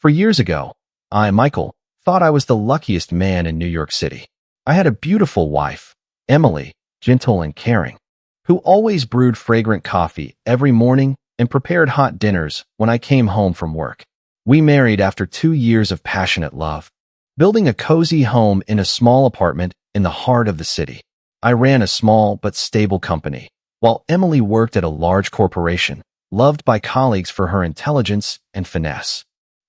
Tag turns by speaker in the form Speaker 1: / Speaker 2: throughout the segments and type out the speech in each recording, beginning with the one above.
Speaker 1: For years ago, I, Michael, thought I was the luckiest man in New York City. I had a beautiful wife, Emily, gentle and caring, who always brewed fragrant coffee every morning and prepared hot dinners when I came home from work. We married after 2 years of passionate love, building a cozy home in a small apartment in the heart of the city. I ran a small but stable company, while Emily worked at a large corporation, loved by colleagues for her intelligence and finesse.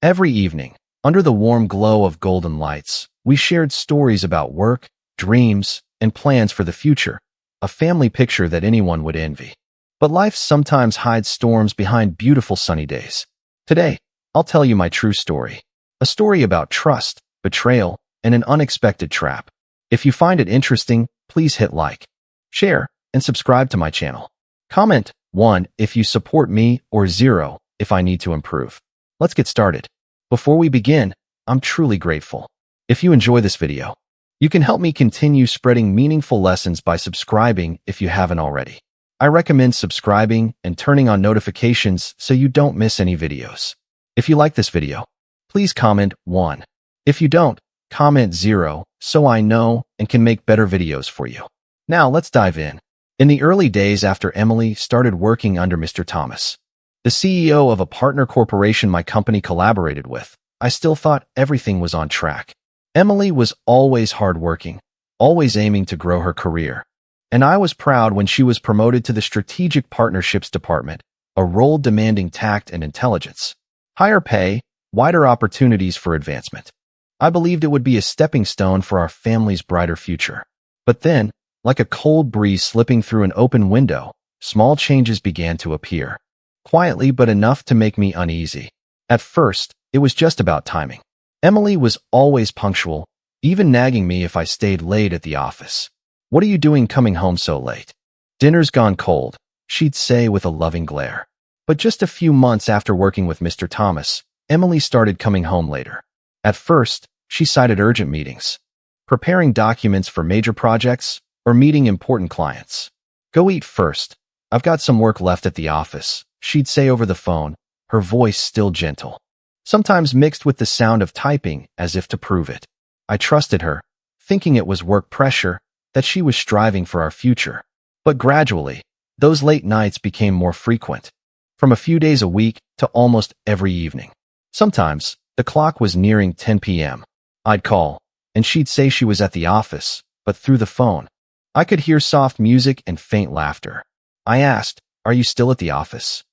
Speaker 1: Every evening, under the warm glow of golden lights, we shared stories about work, dreams, and plans for the future, a family picture that anyone would envy. But life sometimes hides storms behind beautiful sunny days. Today, I'll tell you my true story, a story about trust, betrayal, and an unexpected trap. If you find it interesting, please hit like, share, and subscribe to my channel. Comment 1 if you support me or 0 if I need to improve. Let's get started. Before we begin, I'm truly grateful. If you enjoy this video, you can help me continue spreading meaningful lessons by subscribing if you haven't already. I recommend subscribing and turning on notifications so you don't miss any videos. If you like this video, please comment 1. If you don't, comment 0 so I know and can make better videos for you. Now let's dive in. In the early days after Emily started working under Mr. Thomas, the CEO of a partner corporation my company collaborated with, I still thought everything was on track. Emily was always hardworking, always aiming to grow her career, and I was proud when she was promoted to the Strategic Partnerships Department, a role demanding tact and intelligence. Higher pay, wider opportunities for advancement. I believed it would be a stepping stone for our family's brighter future. But then, like a cold breeze slipping through an open window, small changes began to appear. Quietly but enough to make me uneasy. At first, it was just about timing. Emily was always punctual, even nagging me if I stayed late at the office. "What are you doing coming home so late? Dinner's gone cold," she'd say with a loving glare. But just a few months after working with Mr. Thomas, Emily started coming home later. At first, she cited urgent meetings, preparing documents for major projects, or meeting important clients. "Go eat first. I've got some work left at the office," she'd say over the phone, her voice still gentle, sometimes mixed with the sound of typing as if to prove it. I trusted her, thinking it was work pressure, that she was striving for our future. But gradually, those late nights became more frequent, from a few days a week to almost every evening. Sometimes, the clock was nearing 10 p.m. I'd call, and she'd say she was at the office, but through the phone, I could hear soft music and faint laughter. I asked, "Are you still at the office?"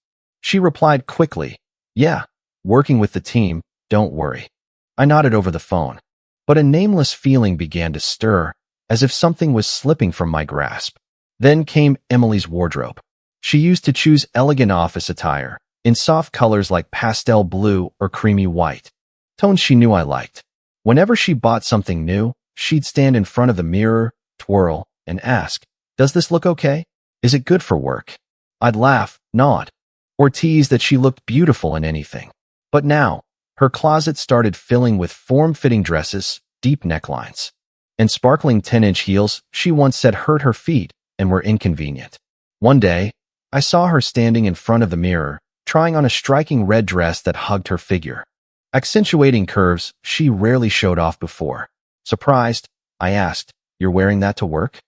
Speaker 1: She replied quickly, "Yeah, working with the team, don't worry." I nodded over the phone, but a nameless feeling began to stir, as if something was slipping from my grasp. Then came Emily's wardrobe. She used to choose elegant office attire, in soft colors like pastel blue or creamy white, tones she knew I liked. Whenever she bought something new, she'd stand in front of the mirror, twirl, and ask, "Does this look okay? Is it good for work?" I'd laugh, nod, or tease that she looked beautiful in anything. But now, her closet started filling with form-fitting dresses, deep necklines, and sparkling 10-inch heels she once said hurt her feet and were inconvenient. One day, I saw her standing in front of the mirror, trying on a striking red dress that hugged her figure, accentuating curves she rarely showed off before. Surprised, I asked, "You're wearing that to work?"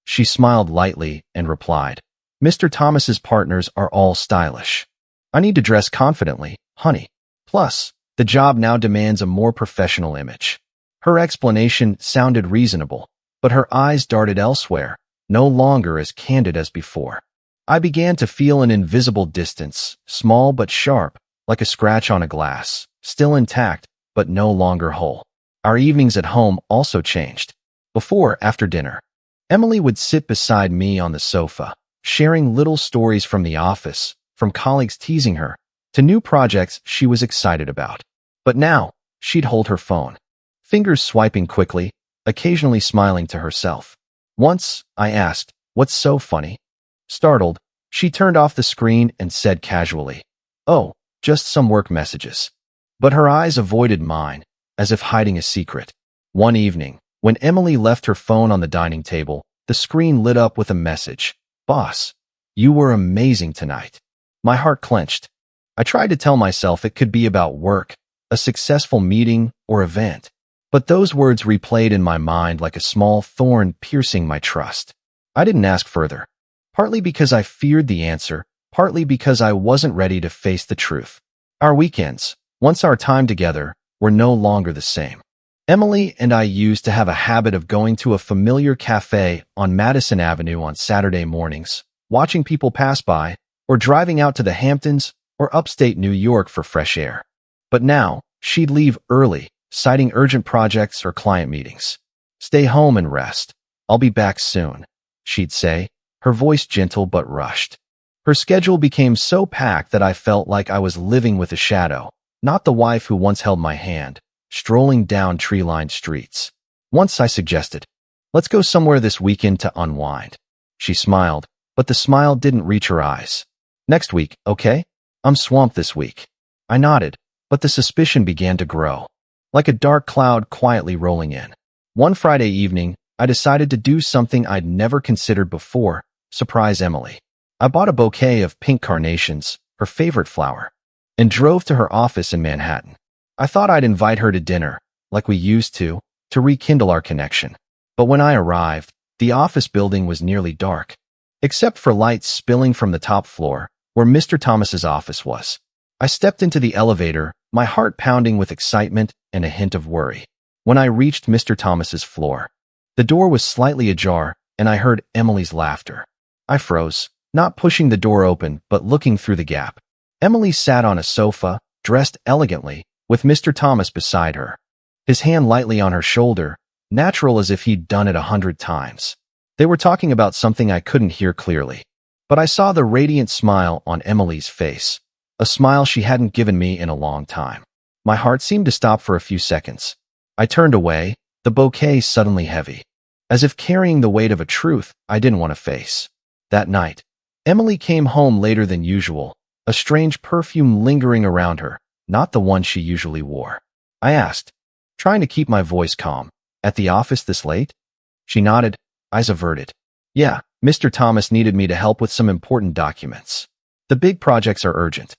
Speaker 1: She smiled lightly and replied, "Mr. Thomas's partners are all stylish. I need to dress confidently, honey. Plus, the job now demands a more professional image." Her explanation sounded reasonable, but her eyes darted elsewhere, no longer as candid as before. I began to feel an invisible distance, small but sharp, like a scratch on a glass, still intact, but no longer whole. Our evenings at home also changed. Before, after dinner, Emily would sit beside me on the sofa, sharing little stories from the office, from colleagues teasing her, to new projects she was excited about. But now, she'd hold her phone, fingers swiping quickly, occasionally smiling to herself. Once, I asked, "What's so funny?" Startled, she turned off the screen and said casually, "Oh, just some work messages." But her eyes avoided mine, as if hiding a secret. One evening, when Emily left her phone on the dining table, the screen lit up with a message. "Boss, you were amazing tonight." My heart clenched. I tried to tell myself it could be about work, a successful meeting or event. But those words replayed in my mind like a small thorn piercing my trust. I didn't ask further, partly because I feared the answer, partly because I wasn't ready to face the truth. Our weekends, once our time together, were no longer the same. Emily and I used to have a habit of going to a familiar cafe on Madison Avenue on Saturday mornings, watching people pass by, or driving out to the Hamptons or upstate New York for fresh air. But now, she'd leave early, citing urgent projects or client meetings. "Stay home and rest. I'll be back soon," she'd say, her voice gentle but rushed. Her schedule became so packed that I felt like I was living with a shadow, not the wife who once held my hand, strolling down tree-lined streets. Once I suggested, "Let's go somewhere this weekend to unwind." She smiled, but the smile didn't reach her eyes. "Next week, okay? I'm swamped this week." I nodded, but the suspicion began to grow, like a dark cloud quietly rolling in. One Friday evening, I decided to do something I'd never considered before: surprise Emily. I bought a bouquet of pink carnations, her favorite flower, and drove to her office in Manhattan. I thought I'd invite her to dinner, like we used to rekindle our connection. But when I arrived, the office building was nearly dark, except for lights spilling from the top floor, where Mr. Thomas's office was. I stepped into the elevator, my heart pounding with excitement and a hint of worry. When I reached Mr. Thomas's floor, the door was slightly ajar, and I heard Emily's laughter. I froze, not pushing the door open, but looking through the gap. Emily sat on a sofa, dressed elegantly, with Mr. Thomas beside her, his hand lightly on her shoulder, natural as if he'd done it 100 times. They were talking about something I couldn't hear clearly, but I saw the radiant smile on Emily's face, a smile she hadn't given me in a long time. My heart seemed to stop for a few seconds. I turned away, the bouquet suddenly heavy, as if carrying the weight of a truth I didn't want to face. That night, Emily came home later than usual, a strange perfume lingering around her, not the one she usually wore. I asked, trying to keep my voice calm, "At the office this late?" She nodded, eyes averted. "Yeah, Mr. Thomas needed me to help with some important documents. The big projects are urgent."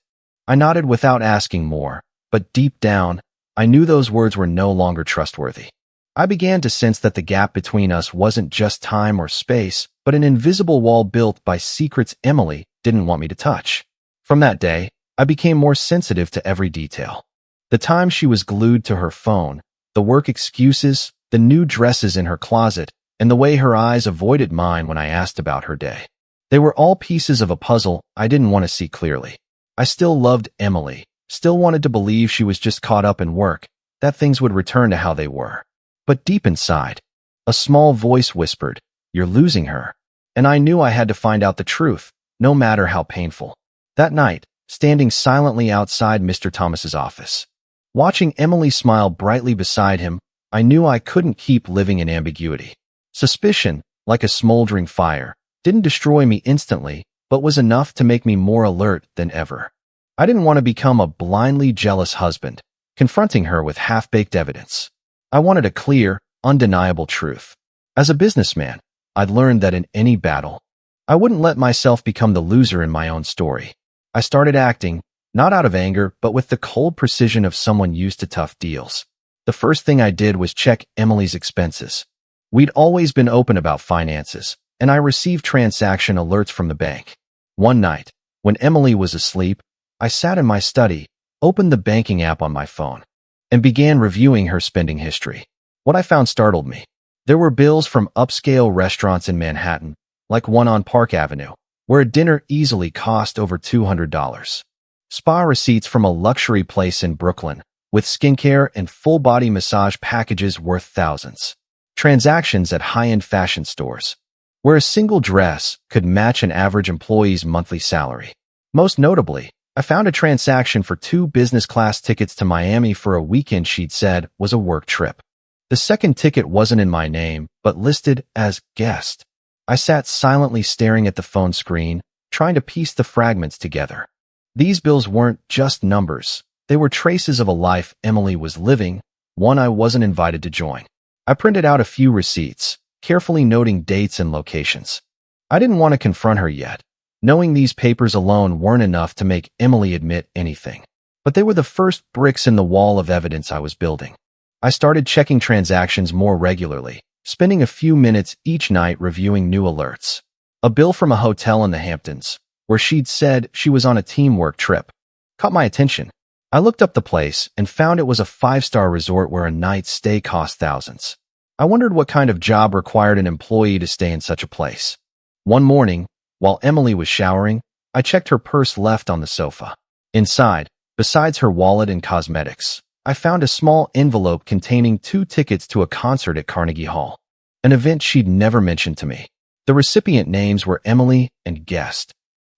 Speaker 1: I nodded without asking more, but deep down, I knew those words were no longer trustworthy. I began to sense that the gap between us wasn't just time or space, but an invisible wall built by secrets Emily didn't want me to touch. From that day, I became more sensitive to every detail. The time she was glued to her phone, the work excuses, the new dresses in her closet, and the way her eyes avoided mine when I asked about her day. They were all pieces of a puzzle I didn't want to see clearly. I still loved Emily, still wanted to believe she was just caught up in work, that things would return to how they were. But deep inside, a small voice whispered, "You're losing her." And I knew I had to find out the truth, no matter how painful. That night, standing silently outside Mr. Thomas's office, watching Emily smile brightly beside him, I knew I couldn't keep living in ambiguity. Suspicion, like a smoldering fire, didn't destroy me instantly, but was enough to make me more alert than ever. I didn't want to become a blindly jealous husband, confronting her with half-baked evidence. I wanted a clear, undeniable truth. As a businessman, I'd learned that in any battle, I wouldn't let myself become the loser in my own story. I started acting, not out of anger, but with the cold precision of someone used to tough deals. The first thing I did was check Emily's expenses. We'd always been open about finances, and I received transaction alerts from the bank. One night, when Emily was asleep, I sat in my study, opened the banking app on my phone, and began reviewing her spending history. What I found startled me. There were bills from upscale restaurants in Manhattan, like one on Park Avenue, where a dinner easily cost over $200. Spa receipts from a luxury place in Brooklyn, with skincare and full-body massage packages worth thousands. Transactions at high-end fashion stores, where a single dress could match an average employee's monthly salary. Most notably, I found a transaction for 2 business-class tickets to Miami for a weekend she'd said was a work trip. The second ticket wasn't in my name, but listed as guest. I sat silently staring at the phone screen, trying to piece the fragments together. These bills weren't just numbers. They were traces of a life Emily was living, one I wasn't invited to join. I printed out a few receipts, carefully noting dates and locations. I didn't want to confront her yet, knowing these papers alone weren't enough to make Emily admit anything. But they were the first bricks in the wall of evidence I was building. I started checking transactions more regularly, spending a few minutes each night reviewing new alerts. A bill from a hotel in the Hamptons, where she'd said she was on a teamwork trip, caught my attention. I looked up the place and found it was a 5-star resort where a night's stay cost thousands. I wondered what kind of job required an employee to stay in such a place. One morning, while Emily was showering, I checked her purse left on the sofa. Inside, besides her wallet and cosmetics, I found a small envelope containing 2 tickets to a concert at Carnegie Hall, an event she'd never mentioned to me. The recipient names were Emily and Guest.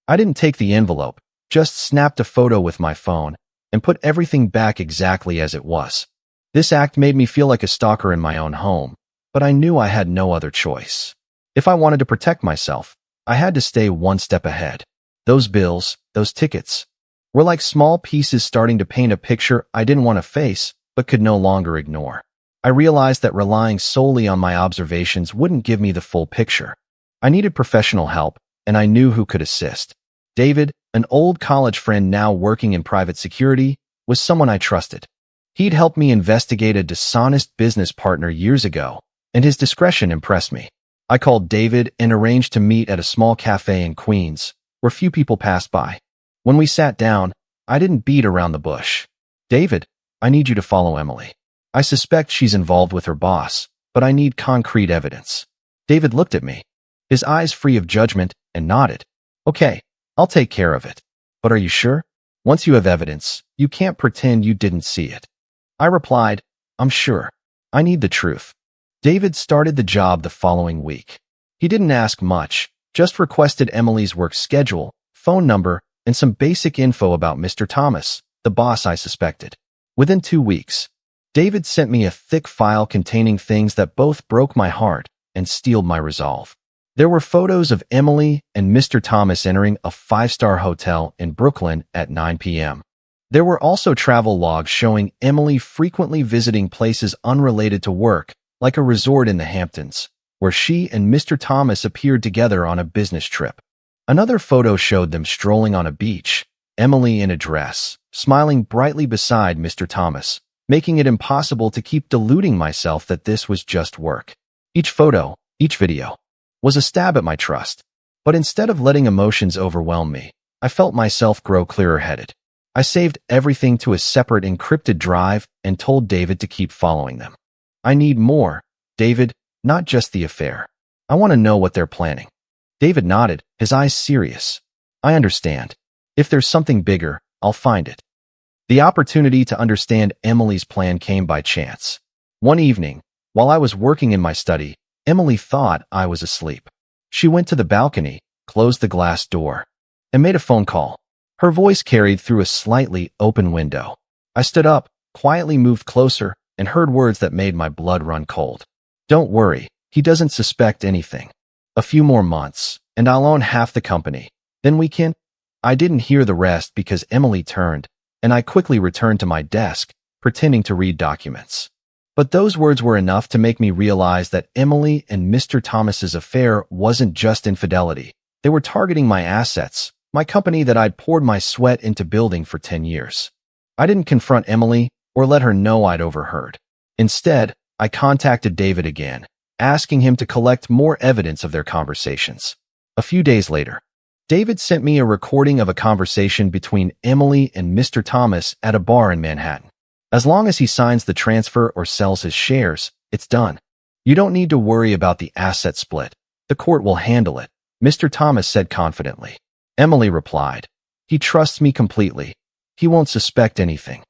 Speaker 1: I didn't take the envelope, just snapped a photo with my phone and put everything back exactly as it was. This act made me feel like a stalker in my own home, but I knew I had no other choice. If I wanted to protect myself, I had to stay one step ahead. Those bills, those tickets, were like small pieces starting to paint a picture I didn't want to face, but could no longer ignore. I realized that relying solely on my observations wouldn't give me the full picture. I needed professional help, and I knew who could assist. David, an old college friend now working in private security, was someone I trusted. He'd helped me investigate a dishonest business partner years ago, and his discretion impressed me. I called David and arranged to meet at a small cafe in Queens, where few people passed by. When we sat down, I didn't beat around the bush. "David, I need you to follow Emily. I suspect she's involved with her boss, but I need concrete evidence." David looked at me, his eyes free of judgment, and nodded. "Okay, I'll take care of it. But are you sure? Once you have evidence, you can't pretend you didn't see it." I replied, "I'm sure. I need the truth." David started the job the following week. He didn't ask much, just requested Emily's work schedule, phone number, and some basic info about Mr. Thomas, the boss I suspected. Within 2 weeks, David sent me a thick file containing things that both broke my heart and steeled my resolve. There were photos of Emily and Mr. Thomas entering a 5-star hotel in Brooklyn at 9 p.m. There were also travel logs showing Emily frequently visiting places unrelated to work, like a resort in the Hamptons, where she and Mr. Thomas appeared together on a business trip. Another photo showed them strolling on a beach, Emily in a dress, smiling brightly beside Mr. Thomas, making it impossible to keep deluding myself that this was just work. Each photo, each video, was a stab at my trust. But instead of letting emotions overwhelm me, I felt myself grow clearer-headed. I saved everything to a separate encrypted drive and told David to keep following them. "I need more, David, not just the affair. I want to know what they're planning." David nodded, his eyes serious. "I understand. If there's something bigger, I'll find it." The opportunity to understand Emily's plan came by chance. One evening, while I was working in my study, Emily thought I was asleep. She went to the balcony, closed the glass door, and made a phone call. Her voice carried through a slightly open window. I stood up, quietly moved closer, and heard words that made my blood run cold. "Don't worry, he doesn't suspect anything. A few more months, and I'll own half the company. Then we can—" I didn't hear the rest because Emily turned, and I quickly returned to my desk, pretending to read documents. But those words were enough to make me realize that Emily and Mr. Thomas's affair wasn't just infidelity. They were targeting my assets, my company that I'd poured my sweat into building for 10 years. I didn't confront Emily or let her know I'd overheard. Instead, I contacted David again, asking him to collect more evidence of their conversations. A few days later, David sent me a recording of a conversation between Emily and Mr. Thomas at a bar in Manhattan. "As long as he signs the transfer or sells his shares, it's done. You don't need to worry about the asset split. The court will handle it," Mr. Thomas said confidently. Emily replied, "He trusts me completely. He won't suspect anything."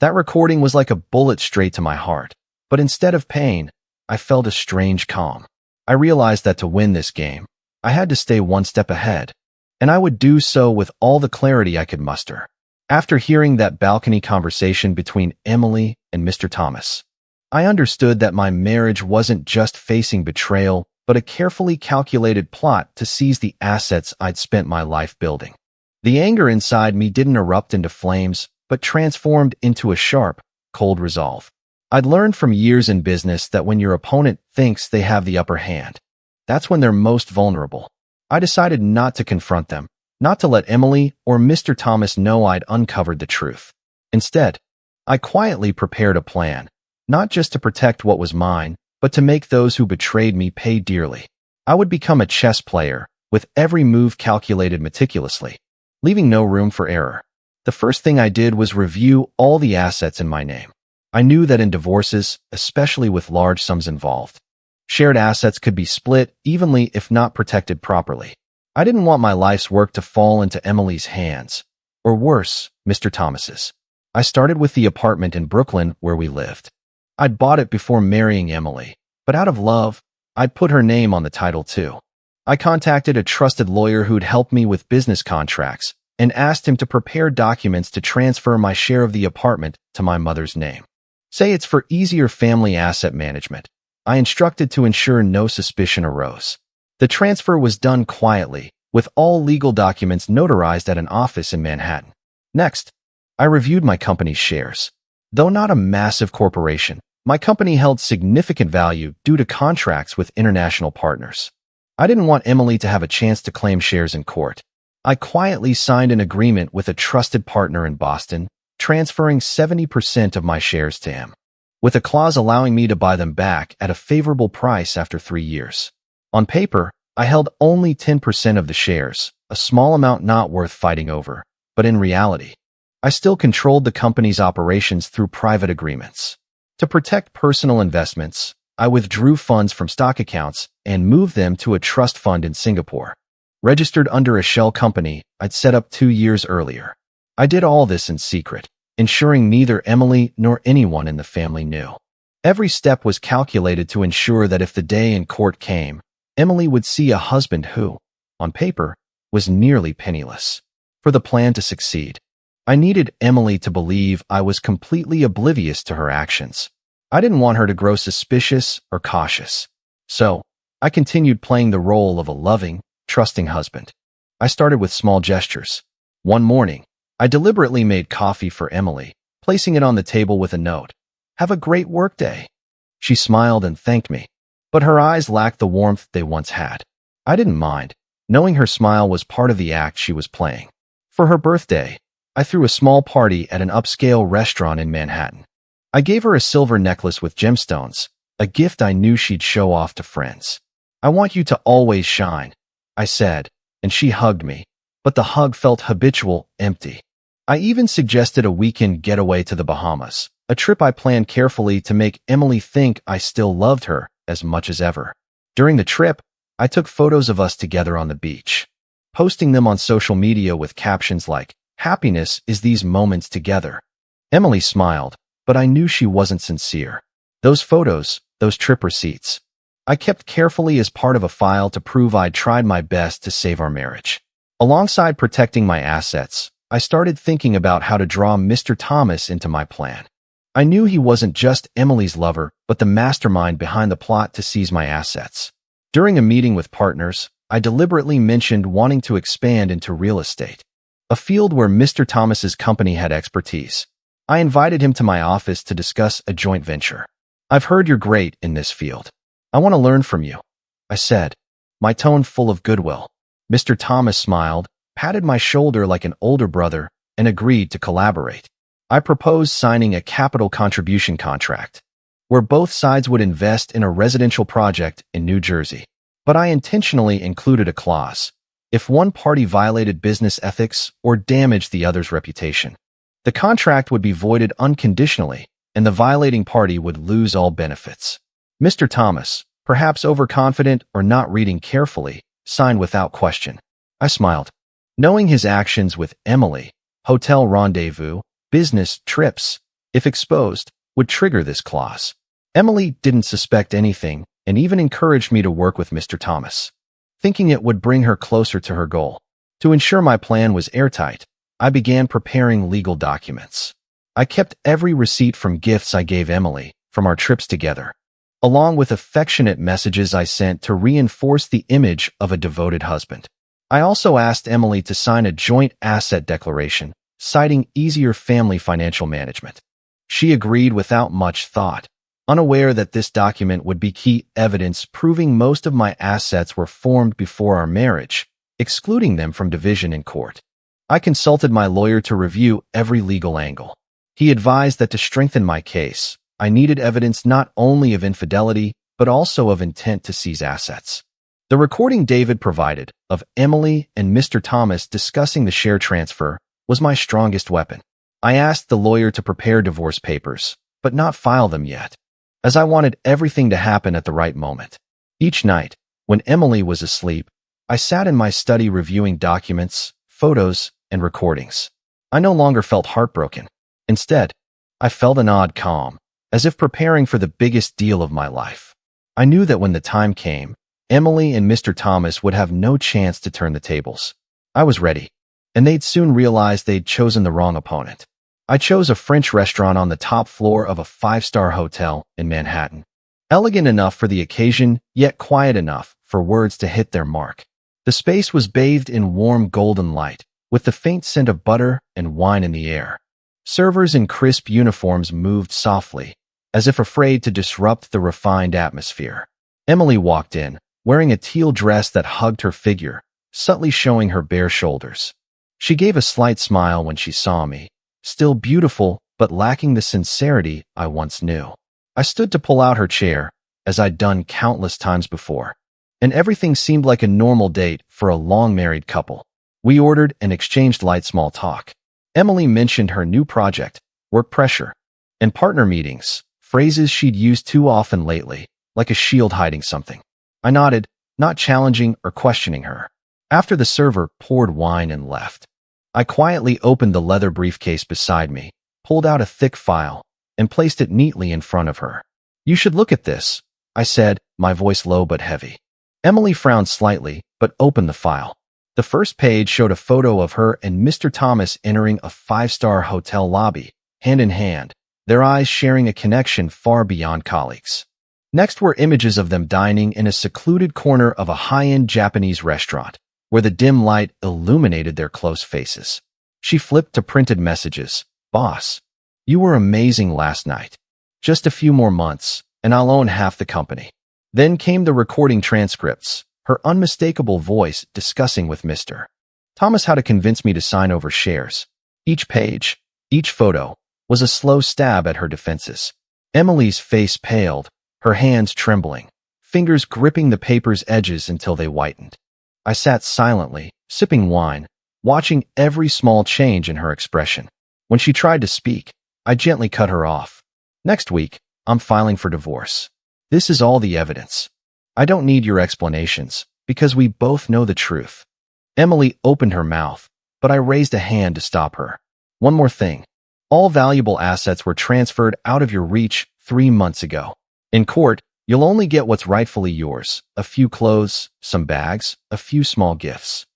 Speaker 1: That recording was like a bullet straight to my heart. But instead of pain, I felt a strange calm. I realized that to win this game, I had to stay one step ahead, and I would do so with all the clarity I could muster. After hearing that balcony conversation between Emily and Mr. Thomas, I understood that my marriage wasn't just facing betrayal, but a carefully calculated plot to seize the assets I'd spent my life building. The anger inside me didn't erupt into flames, but transformed into a sharp, cold resolve. I'd learned from years in business that when your opponent thinks they have the upper hand, that's when they're most vulnerable. I decided not to confront them, not to let Emily or Mr. Thomas know I'd uncovered the truth. Instead, I quietly prepared a plan, not just to protect what was mine, but to make those who betrayed me pay dearly. I would become a chess player, with every move calculated meticulously, leaving no room for error. The first thing I did was review all the assets in my name. I knew that in divorces, especially with large sums involved, shared assets could be split evenly if not protected properly. I didn't want my life's work to fall into Emily's hands, or worse, Mr. Thomas's. I started with the apartment in Brooklyn where we lived. I'd bought it before marrying Emily, but out of love, I'd put her name on the title too. I contacted a trusted lawyer who'd help me with business contracts and asked him to prepare documents to transfer my share of the apartment to my mother's name. Say it's for easier family asset management. I instructed to ensure no suspicion arose. The transfer was done quietly, with all legal documents notarized at an office in Manhattan. Next, I reviewed my company's shares. Though not a massive corporation, my company held significant value due to contracts with international partners. I didn't want Emily to have a chance to claim shares in court. I quietly signed an agreement with a trusted partner in Boston, transferring 70% of my shares to him, with a clause allowing me to buy them back at a favorable price after 3 years. On paper, I held only 10% of the shares, a small amount not worth fighting over, but in reality, I still controlled the company's operations through private agreements. To protect personal investments, I withdrew funds from stock accounts and moved them to a trust fund in Singapore, registered under a shell company I'd set up 2 years earlier. I did all this in secret, ensuring neither Emily nor anyone in the family knew. Every step was calculated to ensure that if the day in court came, Emily would see a husband who, on paper, was nearly penniless. For the plan to succeed, I needed Emily to believe I was completely oblivious to her actions. I didn't want her to grow suspicious or cautious. So, I continued playing the role of a loving, trusting husband. I started with small gestures. One morning, I deliberately made coffee for Emily, placing it on the table with a note. "Have a great workday." She smiled and thanked me, but her eyes lacked the warmth they once had. I didn't mind, knowing her smile was part of the act she was playing. For her birthday, I threw a small party at an upscale restaurant in Manhattan. I gave her a silver necklace with gemstones, a gift I knew she'd show off to friends. "I want you to always shine," I said, and she hugged me, but the hug felt habitual, empty. I even suggested a weekend getaway to the Bahamas, a trip I planned carefully to make Emily think I still loved her as much as ever. During the trip, I took photos of us together on the beach, posting them on social media with captions like, "Happiness is these moments together." Emily smiled, but I knew she wasn't sincere. Those photos, those trip receipts, I kept carefully as part of a file to prove I'd tried my best to save our marriage. Alongside protecting my assets, I started thinking about how to draw Mr. Thomas into my plan. I knew he wasn't just Emily's lover, but the mastermind behind the plot to seize my assets. During a meeting with partners, I deliberately mentioned wanting to expand into real estate, a field where Mr. Thomas's company had expertise. I invited him to my office to discuss a joint venture. "I've heard you're great in this field. I want to learn from you," I said, my tone full of goodwill. Mr. Thomas smiled, patted my shoulder like an older brother, and agreed to collaborate. I proposed signing a capital contribution contract, where both sides would invest in a residential project in New Jersey. But I intentionally included a clause: if one party violated business ethics or damaged the other's reputation, the contract would be voided unconditionally, and the violating party would lose all benefits. Mr. Thomas, perhaps overconfident or not reading carefully, signed without question. I smiled, knowing his actions with Emily, hotel rendezvous, business trips, if exposed, would trigger this clause. Emily didn't suspect anything and even encouraged me to work with Mr. Thomas, thinking it would bring her closer to her goal. To ensure my plan was airtight, I began preparing legal documents. I kept every receipt from gifts I gave Emily from our trips together, along with affectionate messages I sent to reinforce the image of a devoted husband. I also asked Emily to sign a joint asset declaration, citing easier family financial management. She agreed without much thought, unaware that this document would be key evidence proving most of my assets were formed before our marriage, excluding them from division in court. I consulted my lawyer to review every legal angle. He advised that to strengthen my case, I needed evidence not only of infidelity, but also of intent to seize assets. The recording David provided of Emily and Mr. Thomas discussing the share transfer was my strongest weapon. I asked the lawyer to prepare divorce papers, but not file them yet, as I wanted everything to happen at the right moment. Each night, when Emily was asleep, I sat in my study reviewing documents, photos, and recordings. I no longer felt heartbroken. Instead, I felt an odd calm, as if preparing for the biggest deal of my life. I knew that when the time came, Emily and Mr. Thomas would have no chance to turn the tables. I was ready, and they'd soon realize they'd chosen the wrong opponent. I chose a French restaurant on the top floor of a 5-star hotel in Manhattan. Elegant enough for the occasion, yet quiet enough for words to hit their mark. The space was bathed in warm golden light, with the faint scent of butter and wine in the air. Servers in crisp uniforms moved softly, as if afraid to disrupt the refined atmosphere. Emily walked in, wearing a teal dress that hugged her figure, subtly showing her bare shoulders. She gave a slight smile when she saw me, still beautiful but lacking the sincerity I once knew. I stood to pull out her chair, as I'd done countless times before, and everything seemed like a normal date for a long-married couple. We ordered and exchanged light small talk. Emily mentioned her new project, work pressure, and partner meetings, phrases she'd used too often lately, like a shield hiding something. I nodded, not challenging or questioning her. After the server poured wine and left, I quietly opened the leather briefcase beside me, pulled out a thick file, and placed it neatly in front of her. "You should look at this," I said, my voice low but heavy. Emily frowned slightly, but opened the file. The first page showed a photo of her and Mr. Thomas entering a 5-star hotel lobby, hand in hand, their eyes sharing a connection far beyond colleagues. Next were images of them dining in a secluded corner of a high-end Japanese restaurant, where the dim light illuminated their close faces. She flipped to printed messages. "Boss, you were amazing last night. Just a few more months, and I'll own half the company." Then came the recording transcripts, her unmistakable voice discussing with Mr. Thomas how to convince me to sign over shares. Each page, each photo, was a slow stab at her defenses. Emily's face paled, her hands trembling, fingers gripping the paper's edges until they whitened. I sat silently, sipping wine, watching every small change in her expression. When she tried to speak, I gently cut her off. "Next week, I'm filing for divorce. This is all the evidence. I don't need your explanations, because we both know the truth." Emily opened her mouth, but I raised a hand to stop her. "One more thing. All valuable assets were transferred out of your reach 3 months ago. In court, you'll only get what's rightfully yours: a few clothes, some bags, a few small gifts."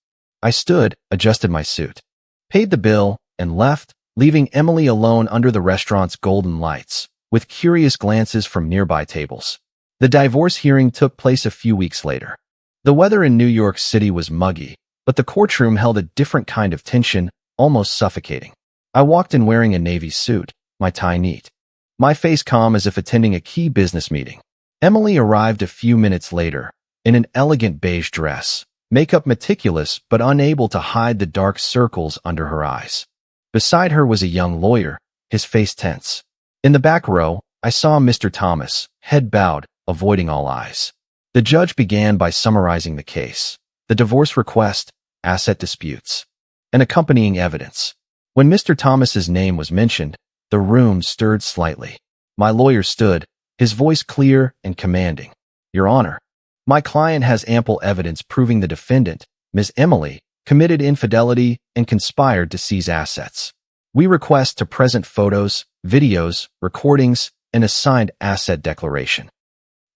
Speaker 1: I stood, adjusted my suit, paid the bill, and left, leaving Emily alone under the restaurant's golden lights, with curious glances from nearby tables. The divorce hearing took place a few weeks later. The weather in New York City was muggy, but the courtroom held a different kind of tension, almost suffocating. I walked in wearing a navy suit, my tie neat, my face calm as if attending a key business meeting. Emily arrived a few minutes later, in an elegant beige dress, makeup meticulous but unable to hide the dark circles under her eyes. Beside her was a young lawyer, his face tense. In the back row, I saw Mr. Thomas, head bowed, avoiding all eyes. The judge began by summarizing the case: the divorce request, asset disputes, and accompanying evidence. When Mr. Thomas's name was mentioned, the room stirred slightly. My lawyer stood, his voice clear and commanding. "Your Honor, my client has ample evidence proving the defendant, Ms. Emily, committed infidelity and conspired to seize assets. We request to present photos, videos, recordings, and a signed asset declaration."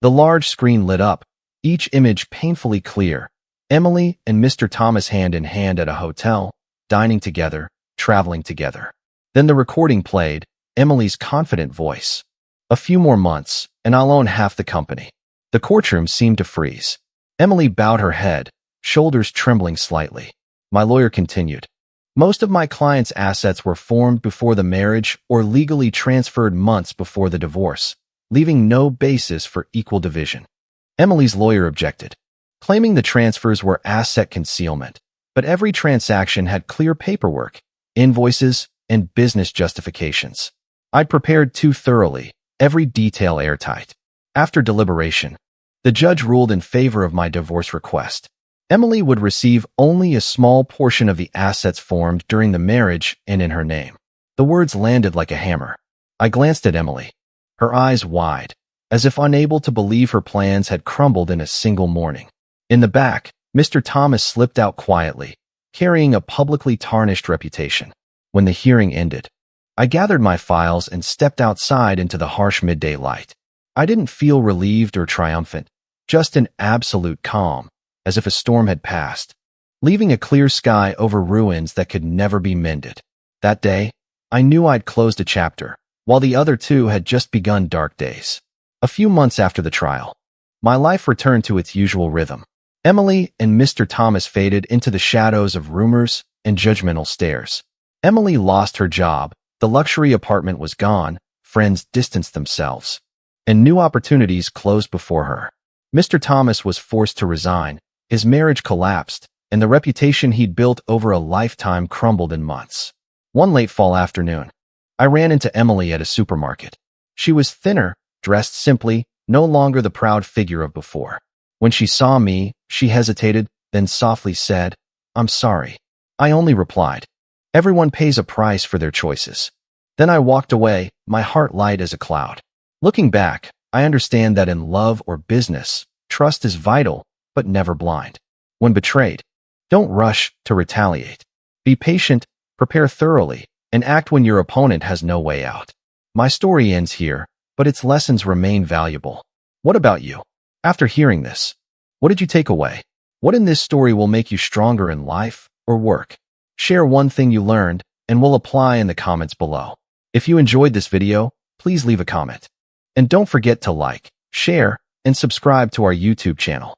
Speaker 1: The large screen lit up, each image painfully clear. Emily and Mr. Thomas hand in hand at a hotel, dining together, traveling together. Then the recording played, Emily's confident voice. "A few more months, and I'll own half the company." The courtroom seemed to freeze. Emily bowed her head, shoulders trembling slightly. My lawyer continued. "Most of my client's assets were formed before the marriage or legally transferred months before the divorce, leaving no basis for equal division." Emily's lawyer objected, claiming the transfers were asset concealment, but every transaction had clear paperwork, invoices, and business justifications. I'd prepared too thoroughly, every detail airtight. After deliberation, the judge ruled in favor of my divorce request. Emily would receive only a small portion of the assets formed during the marriage and in her name. The words landed like a hammer. I glanced at Emily, her eyes wide, as if unable to believe her plans had crumbled in a single morning. In the back, Mr. Thomas slipped out quietly, carrying a publicly tarnished reputation. When the hearing ended, I gathered my files and stepped outside into the harsh midday light. I didn't feel relieved or triumphant, just an absolute calm, as if a storm had passed, leaving a clear sky over ruins that could never be mended. That day, I knew I'd closed a chapter, while the other two had just begun dark days. A few months after the trial, my life returned to its usual rhythm. Emily and Mr. Thomas faded into the shadows of rumors and judgmental stares. Emily lost her job, the luxury apartment was gone, friends distanced themselves, and new opportunities closed before her. Mr. Thomas was forced to resign, his marriage collapsed, and the reputation he'd built over a lifetime crumbled in months. One late fall afternoon, I ran into Emily at a supermarket. She was thinner, dressed simply, no longer the proud figure of before. When she saw me, she hesitated, then softly said, "I'm sorry." I only replied, "Everyone pays a price for their choices." Then I walked away, my heart light as a cloud. Looking back, I understand that in love or business, trust is vital, but never blind. When betrayed, don't rush to retaliate. Be patient, prepare thoroughly, and act when your opponent has no way out. My story ends here, but its lessons remain valuable. What about you? After hearing this, what did you take away? What in this story will make you stronger in life or work? Share one thing you learned, and we'll apply in the comments below. If you enjoyed this video, please leave a comment. And don't forget to like, share, and subscribe to our YouTube channel.